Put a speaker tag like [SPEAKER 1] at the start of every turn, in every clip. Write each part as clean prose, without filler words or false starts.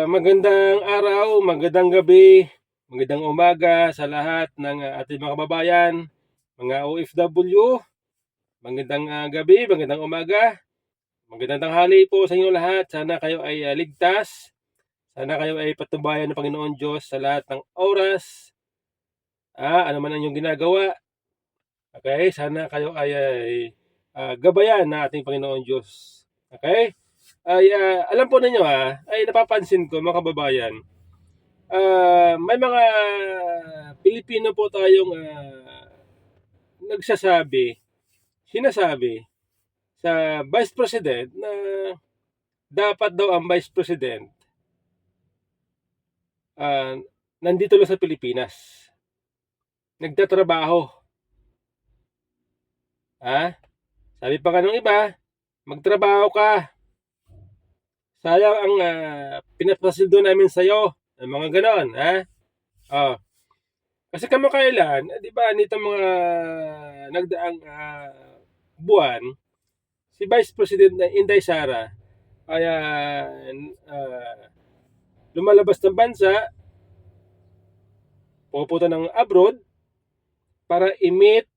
[SPEAKER 1] Magandang araw, magandang gabi, magandang umaga sa lahat ng ating mga kababayan, mga OFW. Magandang gabi, magandang umaga, magandang tanghali po sa inyo lahat. Sana kayo ay ligtas. Sana kayo ay patnubayan ng Panginoon Diyos sa lahat ng oras. Ano man ang inyong ginagawa. Okay? Sana kayo ay gabayan ng ating Panginoon Diyos. Okay? Alam po ninyo ay napapansin ko mga kababayan, may mga Pilipino po tayong sinasabi sa Vice President na dapat daw ang Vice President nandito lang sa Pilipinas, nagtatrabaho. Sabi pa nga ng iba, magtrabaho ka. Sayang ang pinapasildo namin sa'yo. Mga ganon. Kasi kamakailan, di ba, nito mga nagdaang buwan, si Vice President Inday Sara ay lumalabas ng bansa, pupunta ng abroad para i-meet,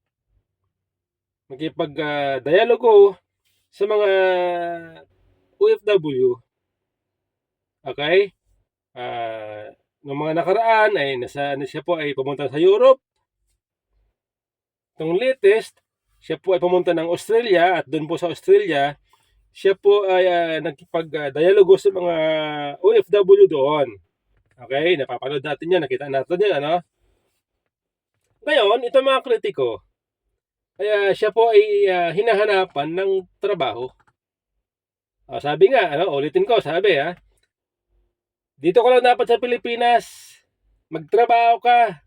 [SPEAKER 1] makipag-dialogo sa mga OFW. Okay? Noong mga nakaraan ay siya po ay pumunta sa Europe. Itong latest, siya po ay pumunta ng Australia at doon po sa Australia, siya po ay nagkipag-dialogo sa mga OFW doon. Okay? Napapanood natin yan, nakita natin yan, ano? Ngayon, ito mga kritiko, kaya siya po ay hinahanapan ng trabaho. Sabi nga, ulitin ko, sabi dito ka lang dapat sa Pilipinas, magtrabaho ka.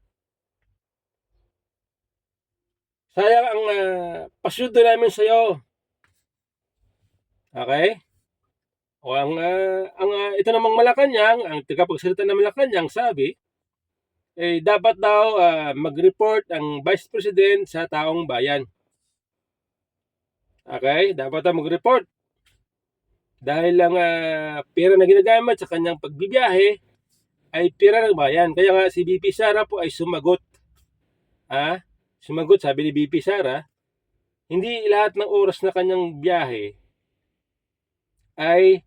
[SPEAKER 1] Sayang ang pasyudo namin sa'yo. Okay? O ito namang Malacanang, ang tagapagsalita ng Malacanang sabi, dapat daw mag-report ang Vice President sa taong bayan. Okay? Dapat daw mag-report. Dahil lang pera na ginagamit sa kanyang pagbibiyahe ay pera ng bayan. Kaya nga si BP Sara po ay sumagot. Sumagot, sabi ni BP Sara, hindi lahat ng oras na kanyang biyahe ay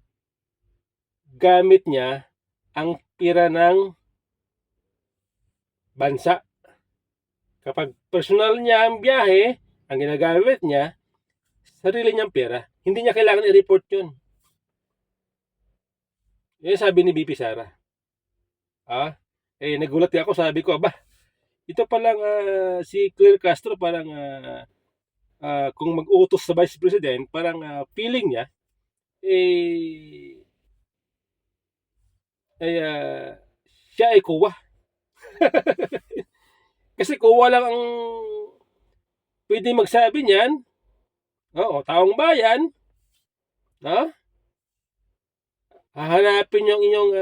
[SPEAKER 1] gamit niya ang pera ng bansa. Kapag personal niya ang biyahe, ang ginagamit niya, sarili niyang pera. Hindi niya kailangan i-report yun. Yan sabi ni BP Sara. Nagulat ako, sabi ko, ito palang si Claire Castro parang kung mag-utos sa Vice President, parang feeling niya, siya ay kuwa. Kasi kuwa lang ang pwede magsabi niyan. Taong bayan, hahanapin yung inyong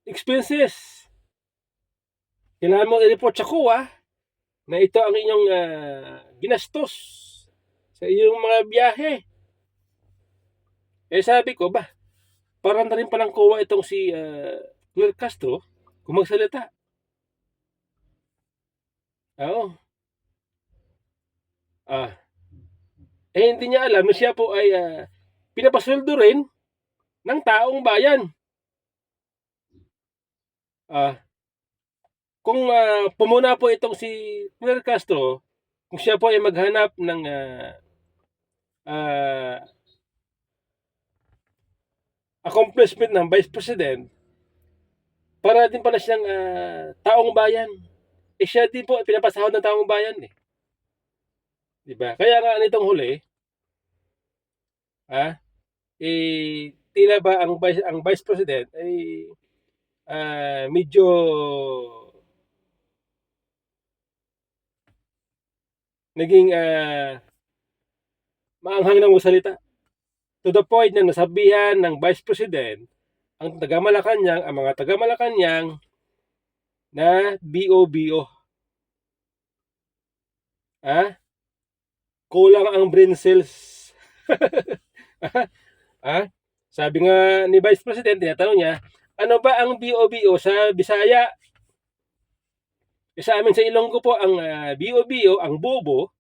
[SPEAKER 1] expenses. Kailangan mo i-report sa kuwa na ito ang inyong ginastos sa iyong mga biyahe. Sabi ko, parang na rin palang kuwa itong si Claire Castro kung magsalita. Hindi niya alam na siya po ay pinapasweldo rin ng taong bayan. Kung pumuna po itong si Claire Castro, kung siya po ay maghanap ng accomplishment ng Vice President, para din pala siyang taong bayan. Siya din po ay pinapasahod ng taong bayan. Diba? Kaya nga nitong huli, tila ba ang Vice President ay medyo naging maanghang ng salita. To the point na nasabihan ng Vice President ang mga taga-Malacanang na BOBO. Kulang ang brain cells. Ah, sabi nga ni Vice President, tinatanong niya, ano ba ang BOBO sa Bisaya? Sa amin sa Ilonggo po, ang BOBO, ang bobo,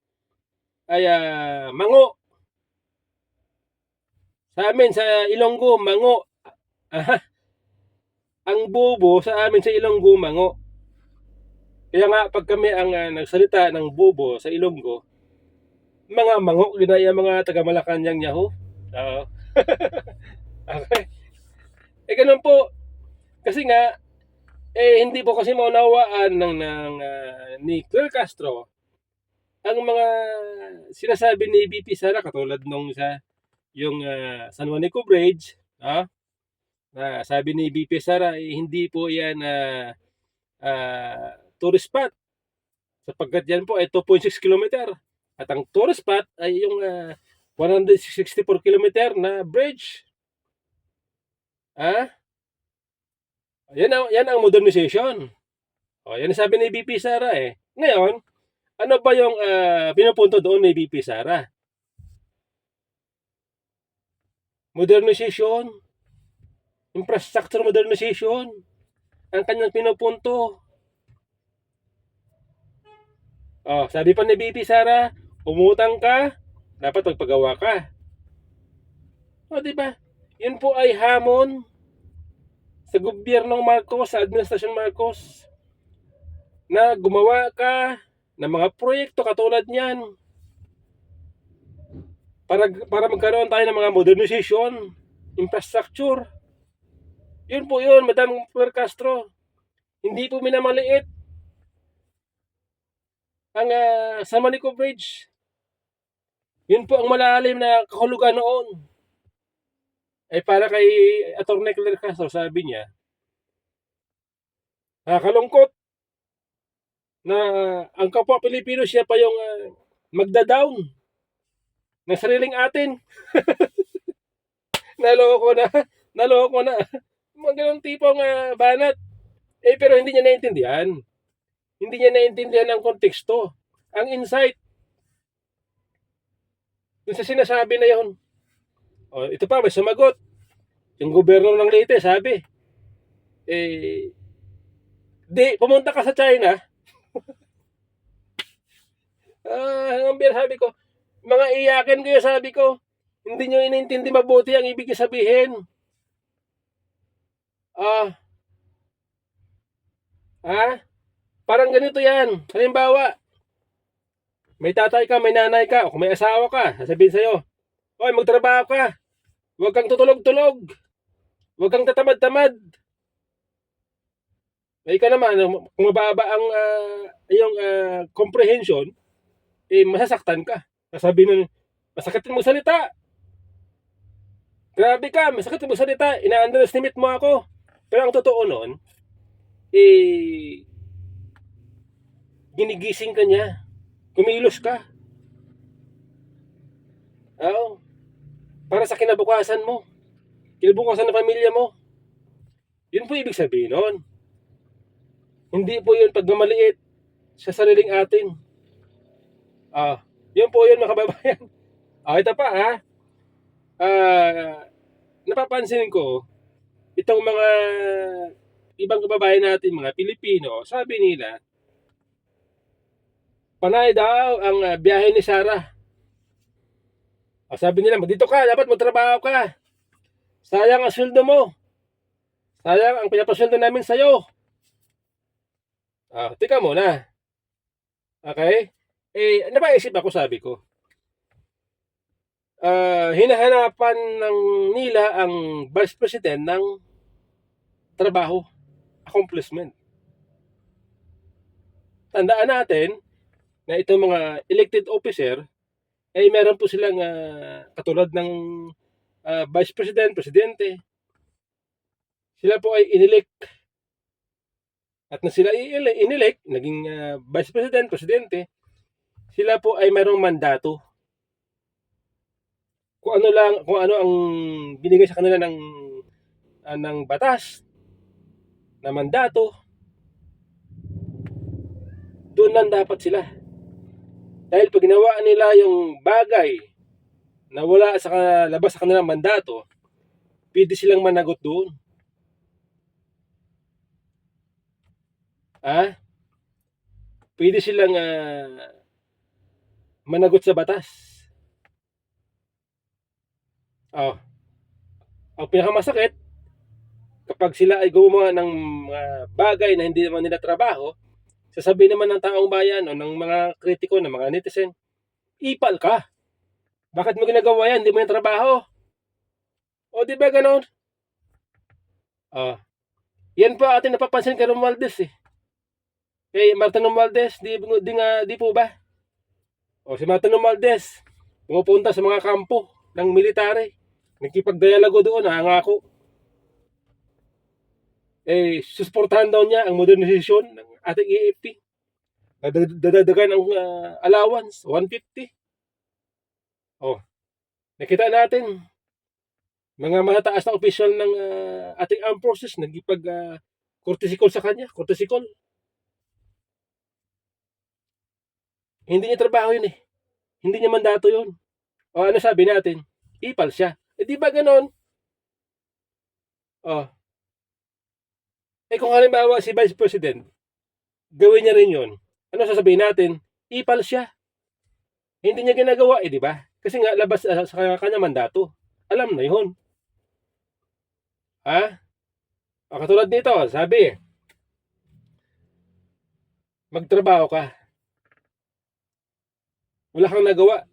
[SPEAKER 1] ay mango. Sa amin sa Ilonggo, mango. Ah, ang bobo sa amin sa Ilonggo, mango. Kaya nga, pag kami ang nagsalita ng bobo sa Ilonggo, mga mango, ginaya mga taga Malacanang niya ho. Oo. Okay. Ganun po. Kasi nga, hindi po kasi maunawaan ni Claire Castro ang mga sinasabi ni BP Sara, katulad nung yung San Juanico Bridge, na sabi ni BP Sara, hindi po yan tourist spot, sapagkat yan po ay 2.6 kilometer. At ang tourist spot ay yung 164 kilometer na bridge. Yan ang modernization. Yan ang sabi ni BP Sara eh. Ngayon, ano ba yung pinupunto doon ni BP Sara? Modernization. Infrastructure modernization. Ang kanyang pinupunto. Sabi pa ni BP Sara, umutang ka, dapat magpagawa ka. Diba? Yun po ay hamon sa gobyernong Marcos, sa administrasyon Marcos, na gumawa ka ng mga proyekto katulad niyan para magkaroon tayo ng mga modernization, infrastructure. Yun po yun, Madam Claire Castro. Hindi po minamaliit ang San Juanico Bridge. Yun po ang malalim na kahulugan noon. Para kay Atty. Claire Castro, sabi niya, nakakalungkot na ang kapwa Pilipino siya pa yung magda-down ng sariling atin. Naloko na. Mga ganong tipong banat. Pero hindi niya naintindihan. Hindi niya naintindihan ang konteksto, ang insight dun sa sinasabi na yun. Ito pa, may sumagot. Yung gobyerno ng Leyte, sabi, pumunta ka sa China. Sabi ko, mga iyakin ko yung sabi ko, hindi nyo inintindi mabuti ang ibig sabihin. Parang ganito yan. Halimbawa, may tatay ka, may nanay ka, o kung may asawa ka, sasabihin sa'yo, oy, magtrabaho ka. Huwag kang tutulog-tulog. Huwag kang tatamad-tamad. Ikaw naman, kung mababa ang iyong comprehension, masasaktan ka. Sasabihin nun, masakit mo salita. Grabe ka, masakit mo salita. Ina-underestimate mo ako. Pero ang totoo nun, ginigising ka niya. Kumilos ka. Para sa kinabukasan mo. Kinabukasan ng pamilya mo. Yun po ibig sabihin nun. Hindi po yun pagmamaliit sa sariling atin. Yun po yun, mga kababayan. Ito pa napapansin ko, itong mga ibang kababayan natin, mga Pilipino, sabi nila, panay daw ang biyahe ni Sara. Sabi nila, dito ka, dapat magtrabaho ka. Sayang ang sweldo mo. Sayang ang pinapasweldo namin sa'yo. Tika muna. Okay? Napaisip ako, sabi ko. Hinahanapan nila ang Vice President ng trabaho, accomplishment. Tandaan natin na itong mga elected officer, meron po silang katulad ng Vice President, Presidente. Sila po ay inelect. At na sila inelect, naging Vice President, Presidente, sila po ay mayroong mandato. Kung ano ang binigay sa kanila ng batas na mandato, doon lang dapat sila. Dahil pag ginawa nila yung bagay na wala sa labas sa kanilang mandato, pwede silang managot doon. Pwede silang managot sa batas. Ang pinakamasakit, kapag sila ay gumawa ng mga bagay na hindi naman nila trabaho, sasabihin naman ng taong bayan o ng mga kritiko, ng mga netizen, ipal ka. Bakit mo ginagawa yan? Hindi mo yung trabaho. O di ba ganon? Yan po ating napapansin kay Romualdez eh. Kay Martin Romualdez, di po ba? O si Martin Romualdez, pumupunta sa mga kampo ng military. Nagkipagdialogo doon, nangako. Susuportahan daw niya ang modernisasyon ng ating AFP. Dadagdagan ang allowance, 150. Nakita natin, mga matataas na opisyal ng ating armed forces nagipag-courtesy call sa kanya, courtesy call. Hindi niya trabaho yun eh. Hindi niya mandato yun. O ano sabi natin? Ipal siya. Di ba ganon? Kung halimbawa si Vice President, gawin niya rin yun. Ano sasabihin natin? Ipal siya. Hindi niya ginagawa di ba? Kasi nga labas sa kanya mandato. Alam na yun. Katulad nito, sabi, magtrabaho ka. Wala kang nagawa.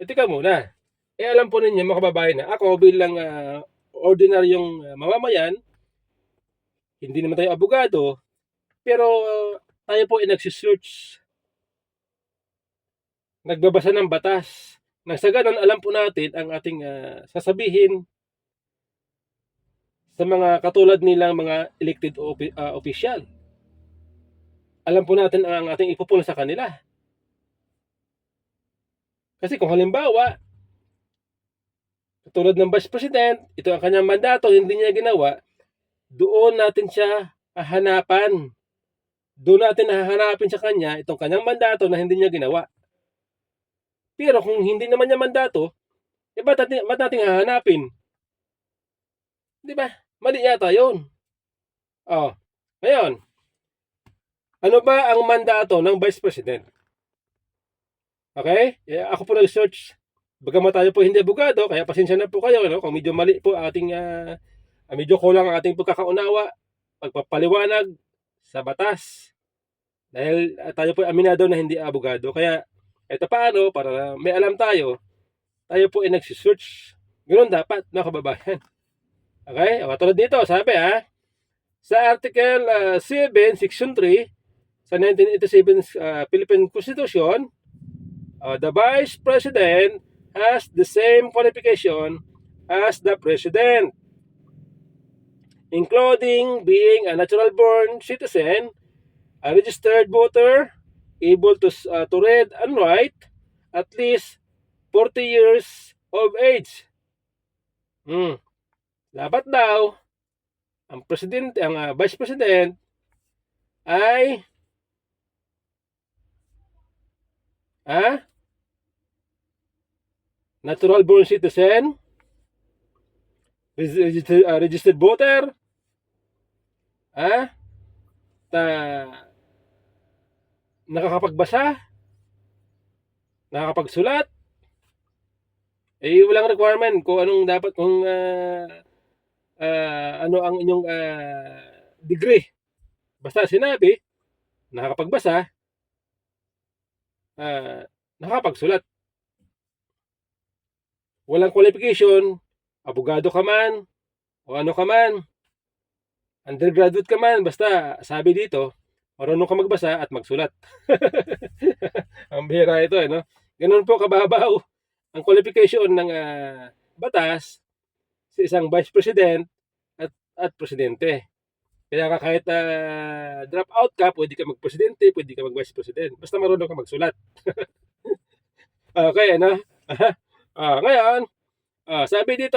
[SPEAKER 1] Tika muna. Alam po ninyo mga kababayan na ako bilang ordinaryong mamamayan, hindi naman tayo abogado, pero tayo po ay nagsisearch, nagbabasa ng batas. Nang sa ganun, alam po natin ang ating sasabihin sa mga katulad nilang mga elected official. Alam po natin ang ating ipupuna sa kanila. Kasi kung halimbawa, katulad ng Vice President, ito ang kanyang mandato, hindi niya ginawa, doon natin siya hahanapan. Doon natin hahanapin sa kanya itong kanyang mandato na hindi niya ginawa. Pero kung hindi naman niya mandato, ba't natin hahanapin? Di ba? Mali yata yun. Ngayon, ano ba ang mandato ng Vice President? Okay? Ako po nag-search. Bagamat tayo po hindi abogado, kaya pasensya na po kayo. Kung medyo mali po ating, medyo kulang ang ating pagkakaunawa, pagpapaliwanag sa batas. Dahil tayo po aminado na hindi abogado. Kaya, ito paano, para may alam tayo po ay nagsisearch. Ganoon dapat, mga kababayan. Okay? Tulad dito, sabi sa Article 7, Section 3, sa 1987 Philippine Constitution, the Vice President has the same qualification as the President, including being a natural-born citizen, a registered voter, able to read and write, at least 40 years of age. Dapat daw, ang Vice President ay natural-born citizen, registered voter, nakakapagbasa, nakakapagsulat. Walang requirement kung anong dapat, kung ano ang inyong degree. Basta sinabi, nakakapagbasa, nakakapagsulat. Walang qualification, abogado ka man, o ano ka man, undergraduate ka man, basta sabi dito, marunong ka magbasa at magsulat. Ang bihira ito, no? Ganun po kababaw ang qualification ng batas sa isang Vice President at Presidente. Kaya kahit drop out ka, pwede ka mag-Presidente, pwede ka mag-Vice President. Basta marunong ka magsulat. Okay, ano? Ngayon, sabi dito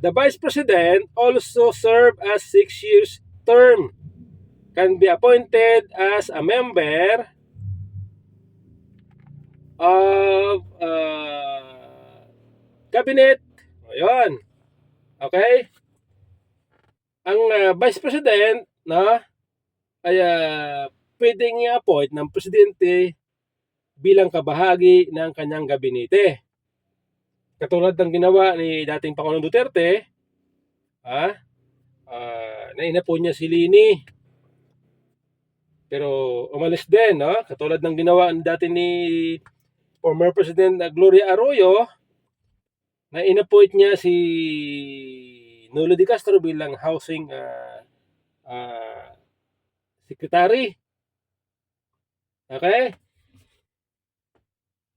[SPEAKER 1] the Vice President also serve as 6 years term, can be appointed as a member of of cabinet. Ayun. Okay? Ang Vice President, no, ay pwedeng i-appoint ng presidente bilang kabahagi ng kanyang gabinete. Katulad ng ginawa ni dating Pangulong Duterte, na inappoint niya si Lini. Pero umalis din, no? Katulad ng ginawa dati ni former President Gloria Arroyo, na inappoint niya si Nolo de Castro bilang housing secretary. Okay?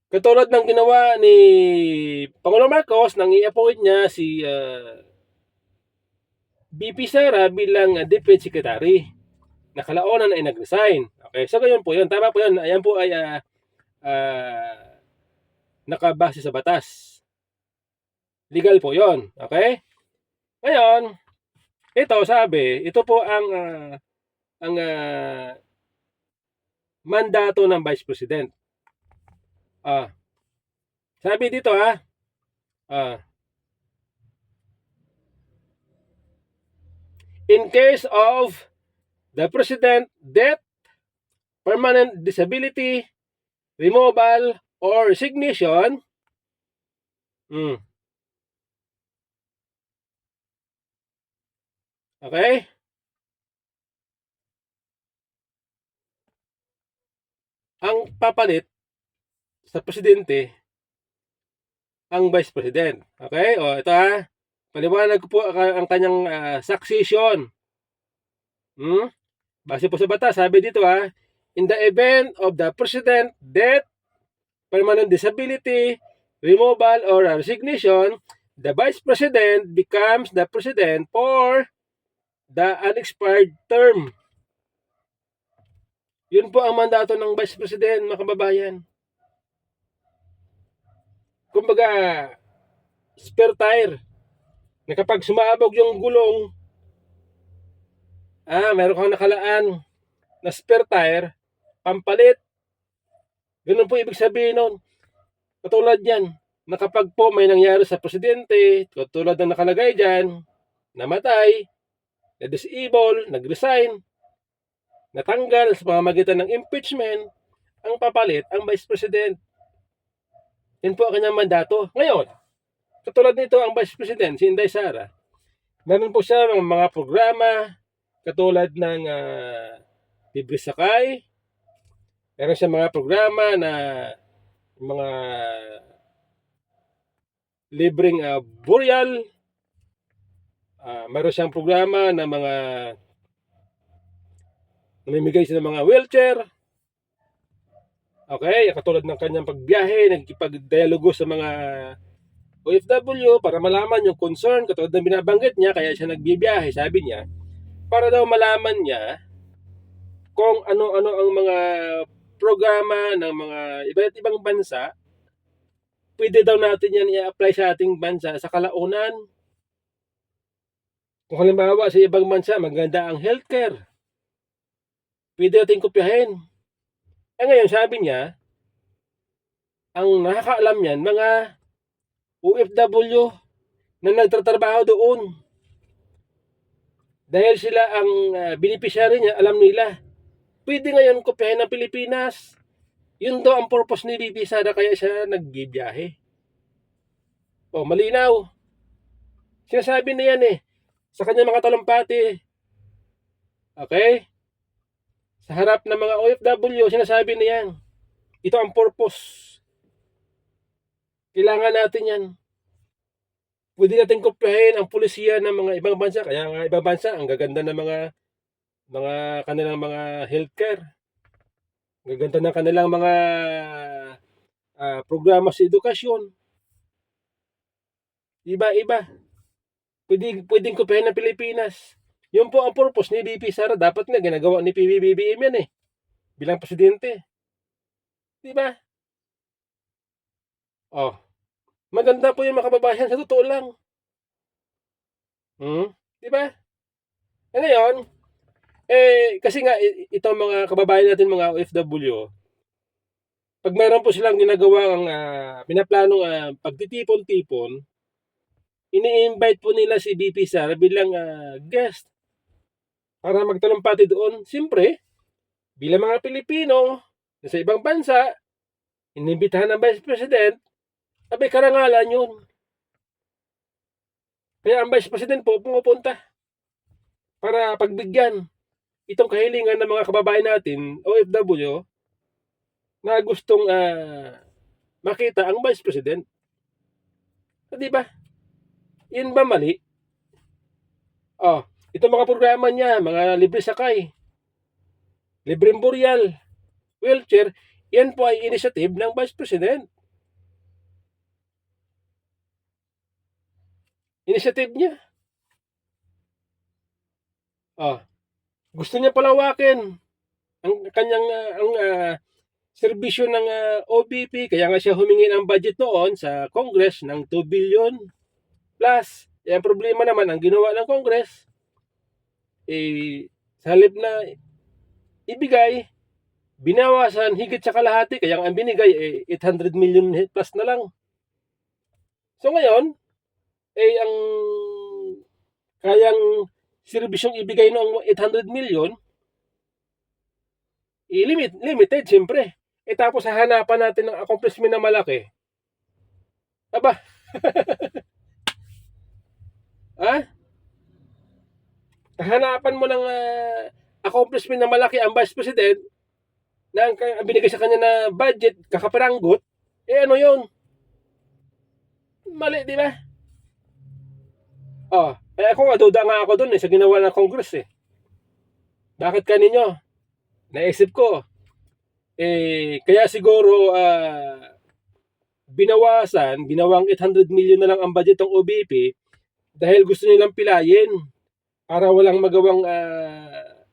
[SPEAKER 1] Katulad ng ginawa ni Pangulong Marcos nang i-appoint niya si BP Sara bilang Deputy Secretary. Nakalaunan ay nag-resign. Okay, so ganyan po yun. Tama po yun. Ayan po ay nakabase sa batas. Legal po yun. Okay? Ngayon, ito sabi, ito po ang mandato ng Vice President. Sabi dito in case of the President death, permanent disability, removal, or resignation, okay? Ang papalit sa presidente ang Vice President. Okay? O ito paliwanag ko po ang kanyang succession. Base po sa batas, sabi dito in the event of the President death, permanent disability, removal, or resignation, the Vice President becomes the President for the unexpired term. Yun po ang mandato ng Vice President, mga kababayan. Kumbaga, spare tire. Na kapag sumabog yung gulong, meron kang nakalaan na spare tire, pampalit. Ganun po ibig sabihin nun. Katulad yan, na kapag po may nangyari sa presidente, katulad ng nakalagay dyan, namatay, na-disable, nag-resign, natanggal sa pamamagitan ng impeachment, ang papalit ang Vice President. Yan po ang kanyang mandato. Ngayon, katulad nito ang Vice President, si Inday Sara, meron po siya mga programa, katulad ng libre sakay, meron siya mga programa na mga libreng burial, meron siyang programa na mga namimigay siya ng mga wheelchair. Okay, katulad ng kanyang pagbiyahe, nagkipag-dialogo sa mga OFW para malaman yung concern, katulad ng binabanggit niya, kaya siya nagbibiyahe, sabi niya, para daw malaman niya kung ano-ano ang mga programa ng mga iba't ibang bansa, pwede daw natin yan i-apply sa ating bansa sa kalaunan. Kung halimbawa sa ibang bansa, maganda ang healthcare, pwede natin kopyahin. Ngayon, sabi niya, ang nakakaalam yan, mga OFW na nagtatrabaho doon. Dahil sila ang beneficiary niya, alam nila. Pwede ngayon kopyahin ng Pilipinas. Yun daw ang purpose ni BP Sara, kaya siya nagbibiyahe. Malinaw. Sinasabi na yan sa kanyang mga talumpati. Okay? Sa harap ng mga OFW, sinasabi na yan. Ito ang purpose. Kailangan natin yan. Pwede natin kopyahin ang pulisiya ng mga ibang bansa. Kaya nga ibang bansa, ang gaganda ng mga kanilang mga healthcare. Ang gaganda ng kanilang mga programa sa edukasyon. Iba-iba. Pwedeng kopyahin ng Pilipinas. Yun po ang purpose ni BP Sara. Dapat nga ginagawa ni PBBM yan bilang presidente. Diba? Maganda po yung mga kababayan, sa totoo lang. Diba? Ngayon, kasi nga itong mga kababayan natin, mga OFW, Pag meron po silang ginagawang pinaplanong pagtitipon-tipon, ini-invite po nila si VP Sara bilang guest para magtalumpati doon. Siyempre, bilang mga Pilipino na sa ibang bansa, inimbitahan ng Vice President, abay karangalan yun. Kaya ang Vice President po pumupunta para pagbigyan itong kahilingan ng mga kababayan natin, OFW, na gustong makita ang Vice President. Di ba? Yun ba mali? Itong mga programa niya, mga libre sakay, libreng buryal, wheelchair, yan po ay initiative ng Vice President. Initiative niya. Gusto niya palawakin ang kanyang serbisyo ng OBP, kaya nga siya humingi ng budget noon sa Congress ng 2 billion plus. Ang problema naman, ang ginawa ng Congress, sa halip na ibigay, binawasan higit sa kalahati, kaya ang binigay 800 million plus na lang. So ngayon, ang kayang serbisyong ibigay noong 800 million, limited siyempre. Tapos hahanapan natin ng accomplishment na malaki. Aba, hahanapan mo ng accomplishment na malaki ang Vice President na ang binigay sa kanya na budget, kakaparanggot, ano yun? Mali, di ba? Ako nga, duda nga ako dun sa ginawa ng Congress Bakit kaninyo? Naisip ko, kaya siguro ginawang 800 million na lang ang budget ng OBP dahil gusto nilang pilayin para walang magawang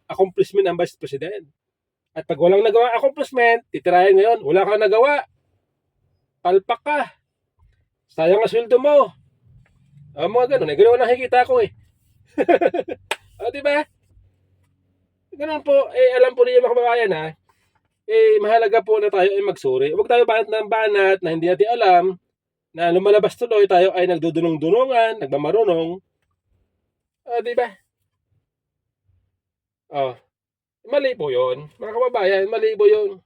[SPEAKER 1] accomplishment ang Vice President. At pag walang nagawang accomplishment, titirahin ngayon, wala kang nagawa. Palpak ka. Sayang ang sweldo mo. Mga ganun. Ganun ang nakikita ko diba? Ganun po. Alam po niyo mga kababayan mahalaga po na tayo ay magsuri. Huwag tayo banat ng banat na hindi natin alam na lumalabas tuloy tayo ay nagdudunong-dunungan, nagmamarunong. Diba? Mali po yun. Mga kababayan, mali po yun.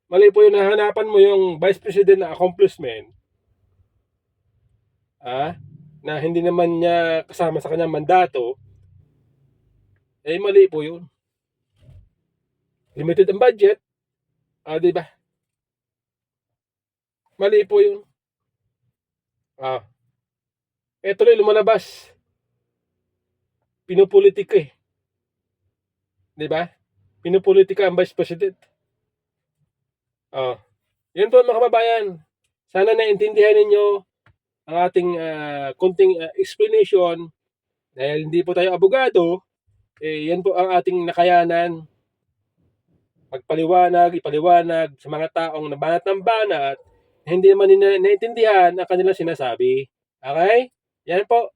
[SPEAKER 1] Mali po yun na hanapan mo yung Vice President na accomplishment na hindi naman niya kasama sa kanyang mandato. Mali po yun. Limited ang budget. Diba? Mali po yun. Tuloy lumalabas. Pinupolitika diba? Pinupolitika ang Vice President. Yan po mga kababayan. Sana naintindihan ninyo ang ating konting explanation. Dahil hindi po tayo abogado, yan po ang ating nakayanan. Ipaliwanag sa mga taong nabanat ng banat, hindi naman nila naintindihan ang kanilang sinasabi. Okay? Yan po.